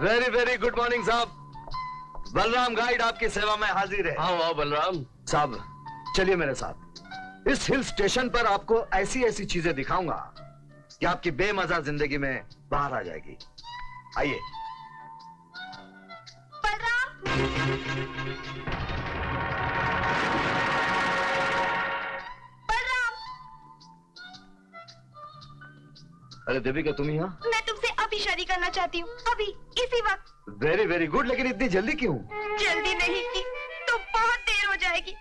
Very very good morning साहब। Balram guide आपकी सेवा में हाजिर है। आओ आओ बलराम साहब चलिए मेरे साथ। इस हिल स्टेशन पर आपको ऐसी ऐसी चीजें दिखाऊंगा कि आपकी बेमजा जिंदगी में बाहर आ जाएगी। आइए। अरे देविका तुम यहाँ? मैं तुमसे अभी शादी करना चाहती हूँ, अभी इसी वक्त। वेरी वेरी गुड, लेकिन इतनी जल्दी क्यों? जल्दी नहीं की तो बहुत देर हो जाएगी।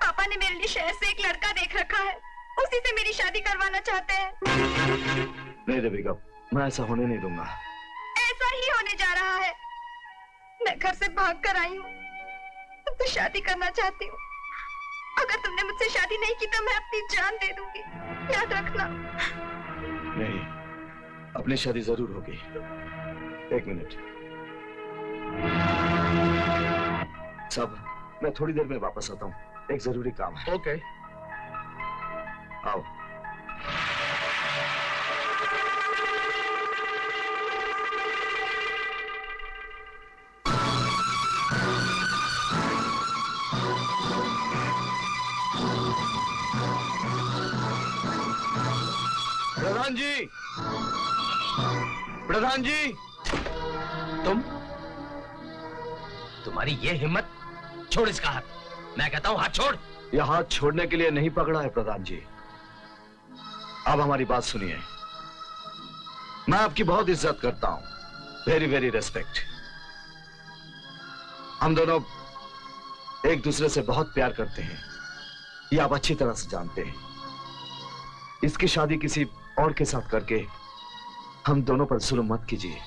पापा ने मेरे लिए शहर से एक लड़का देख रखा है, उसी से मेरी शादी करवाना चाहते हैं। नहीं देविका, मैं ऐसा होने नहीं दूंगा। ऐसा ही होने जा रहा है। मैं घर से भाग कर आई हूँ, तुमसे शादी करना चाहती हूँ। अगर तुमने मुझसे शादी नहीं की तो मैं अपनी जान दे दूंगी, याद रखना। नहीं, अपनी शादी जरूर होगी। एक मिनट सब, मैं थोड़ी देर में वापस आता हूँ, एक जरूरी काम है। ओके आओ। प्रधान जी, प्रधान जी, तुम्हारी ये हिम्मत? छोड़ इसका हाथ, मैं कहता हूं हाथ छोड़। यह हाथ छोड़ने के लिए नहीं पकड़ा है प्रधान जी। अब हमारी बात सुनिए। मैं आपकी बहुत इज्जत करता हूं, वेरी वेरी रेस्पेक्ट। हम दोनों एक दूसरे से बहुत प्यार करते हैं, ये आप अच्छी तरह से जानते हैं। इसकी शादी किसी और के साथ करके हम दोनों पर जुल्म मत कीजिए,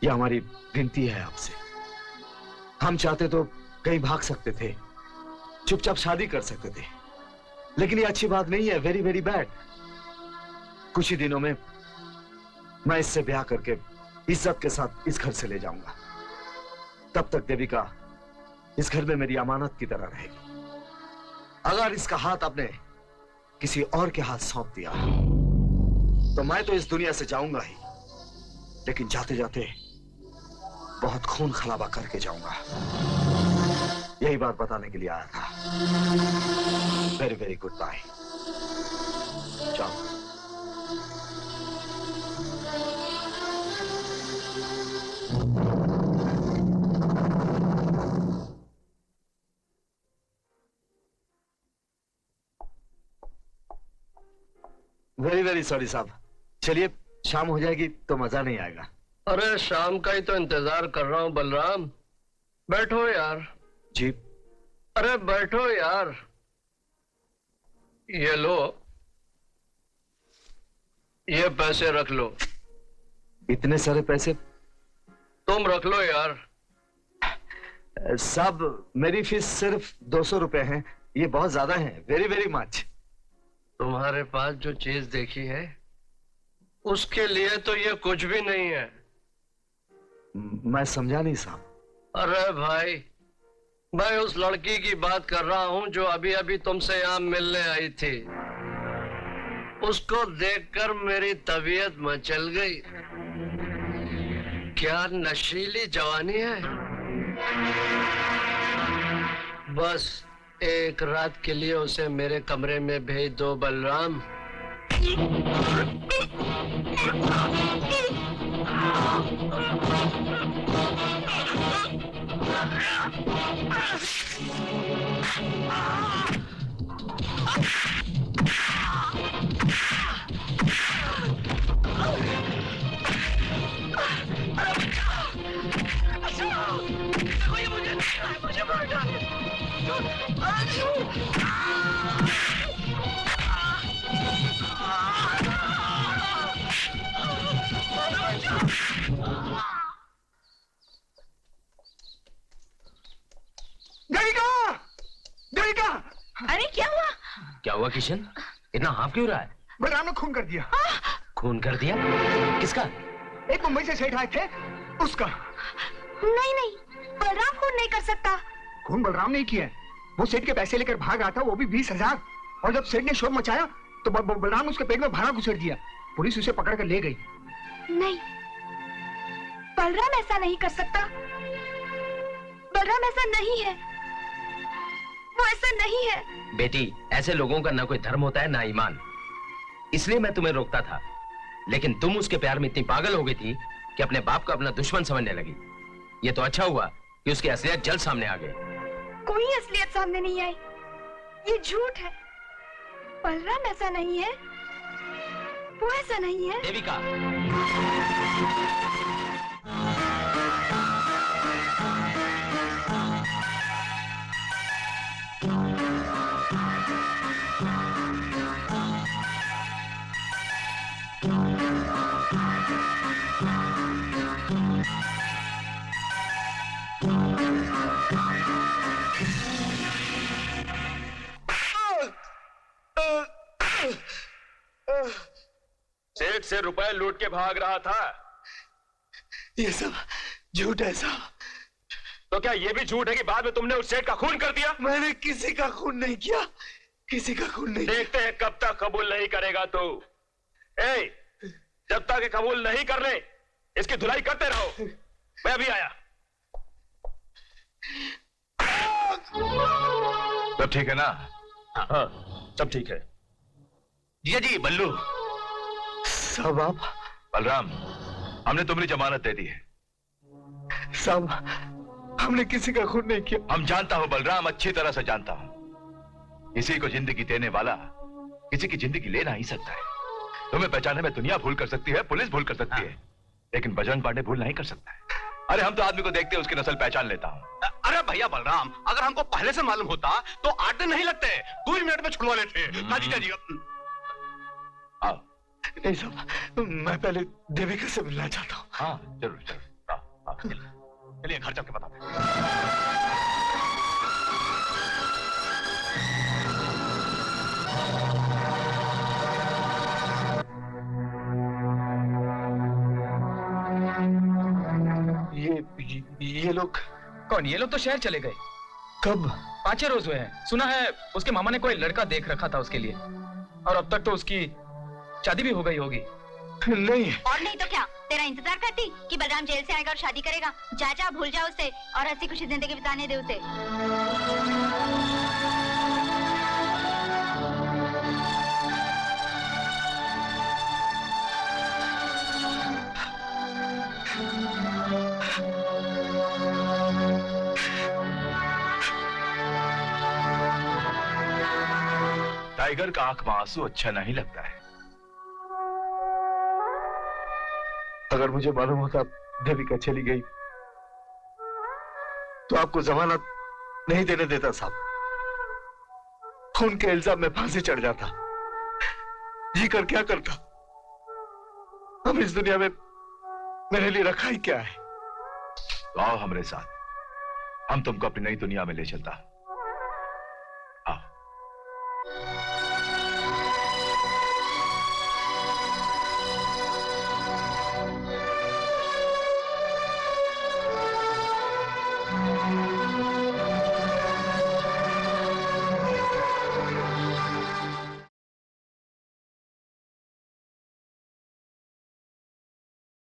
यह हमारी विनती है आपसे। हम चाहते तो कहीं भाग सकते थे, चुपचाप शादी कर सकते थे, लेकिन ये अच्छी बात नहीं है, वेरी वेरी बैड। कुछ ही दिनों में मैं इससे ब्याह करके इज्जत के साथ इस घर से ले जाऊंगा। तब तक देविका इस घर में मेरी अमानत की तरह रहेगी। अगर इसका हाथ आपने किसी और के हाथ सौंप दिया तो मैं तो इस दुनिया से जाऊंगा ही, लेकिन जाते जाते बहुत खून खराबा करके जाऊंगा। यही बात बताने के लिए आया था। Very very good bye. जाओ। वेरी वेरी सॉरी साहब, चलिए शाम हो जाएगी तो मजा नहीं आएगा। अरे शाम का ही तो इंतजार कर रहा हूं बलराम, बैठो यार। जी। अरे बैठो यार। ये लो, ये पैसे रख लो। इतने सारे पैसे? तुम रख लो यार। साहब मेरी फीस सिर्फ 200 रुपए है, ये बहुत ज्यादा है। Very very much. तुम्हारे पास जो चीज देखी है उसके लिए तो ये कुछ भी नहीं है। मैं समझा नहीं साहब। अरे भाई, मैं उस लड़की की बात कर रहा हूं जो अभी अभी तुमसे यहां मिलने आई थी। उसको देखकर मेरी तबीयत मचल गई। क्या नशीली जवानी है। बस एक रात के लिए उसे मेरे कमरे में भेज दो बलराम। मुझे मार डाले। अरे क्या हुआ? क्या हुआ किशन? इतना हाफ क्यों रहा है? बलराम ने खून कर दिया। खून कर दिया? किसका? एक मुंबई से सेठ आए थे, उसका। नहीं नहीं, बलराम खून नहीं कर सकता। खून बलराम नहीं किया, वो सेठ के पैसे लेकर भाग रहा था, वो भी 20,000। और जब सेठ ने शोर मचाया तो बलराम उसके पेट में भाला घुसेड़ दिया। पुलिस उसे पकड़ कर ले गई। नहीं, बलराम ऐसा नहीं कर सकता। बलराम ऐसा नहीं है, वो ऐसा नहीं है। बेटी, ऐसे लोगों का ना कोई धर्म होता है ना ईमान, इसलिए मैं तुम्हें रोकता था, लेकिन तुम उसके प्यार में इतनी पागल हो गई थी कि अपने बाप को अपना दुश्मन समझने लगी। ये तो अच्छा हुआ कि उसकी असलियत जल्द सामने आ गई। कोई असलियत सामने नहीं आई, ये झूठ है। बलराम ऐसा नहीं है, वो ऐसा नहीं है। देविका, सेठ से रुपए लूट के भाग रहा था। ये सब झूठ है साहब। तो क्या ये भी झूठ है कि बाद में तुमने उस सेठ का खून कर दिया? मैंने किसी का खून नहीं किया, किसी का खून नहीं। देखते हैं कब तक कबूल नहीं करेगा तू। जब तक ये कबूल नहीं कर ले, इसकी धुलाई करते रहो। मैं अभी आया। सब ठीक है ना? हाँ, सब ठीक है। जी जी बल्लू। साहब आप? बलराम, हमने तुम्हारी जमानत दे दी है। साहब, हमने किसी का खून नहीं किया। हम जानता हूं बलराम, अच्छी तरह से जानता हूं। किसी को जिंदगी देने वाला किसी की जिंदगी ले नहीं सकता है। तुम्हें पहचानने में दुनिया भूल कर सकती है, पुलिस भूल कर सकती है, लेकिन बजरंग पांडे भूल नहीं कर सकता है। अरे हम तो आदमी को देखते हैं उसकी नस्ल पहचान लेता हूं। अरे भैया बलराम, अगर हमको पहले से मालूम होता तो 8 दिन नहीं लगते, 2 ही मिनट में छुड़वा लेते। जी आओ। नहीं साहब, मैं पहले देविका से मिलना चाहता हूँ। हाँ जरूर जरूर। आओ, आओ, चलिए घर चल के बताते हैं। ये लोग कौन? ये लोग तो शहर चले गए। कब? 5 रोज हुए हैं। सुना है उसके मामा ने कोई लड़का देख रखा था उसके लिए, और अब तक तो उसकी शादी भी हो गई होगी। नहीं। और नहीं तो क्या, तेरा इंतजार करती कि बलराम जेल से आएगा और शादी करेगा। जा जा, भूल जा उसे और हंसी खुशी जिंदगी बिताने दे उसे। टाइगर का आंख में आंसू अच्छा नहीं लगता है। अगर मुझे मालूम होता देविका चली गई तो आपको जमानत नहीं देने देता साहब। खून के इल्जाम में फांसी चढ़ जाता। जी कर क्या करता? हम इस दुनिया में मेरे लिए रखा ही क्या है? तो आओ हमारे साथ, हम तुमको अपनी नई दुनिया में ले चलता।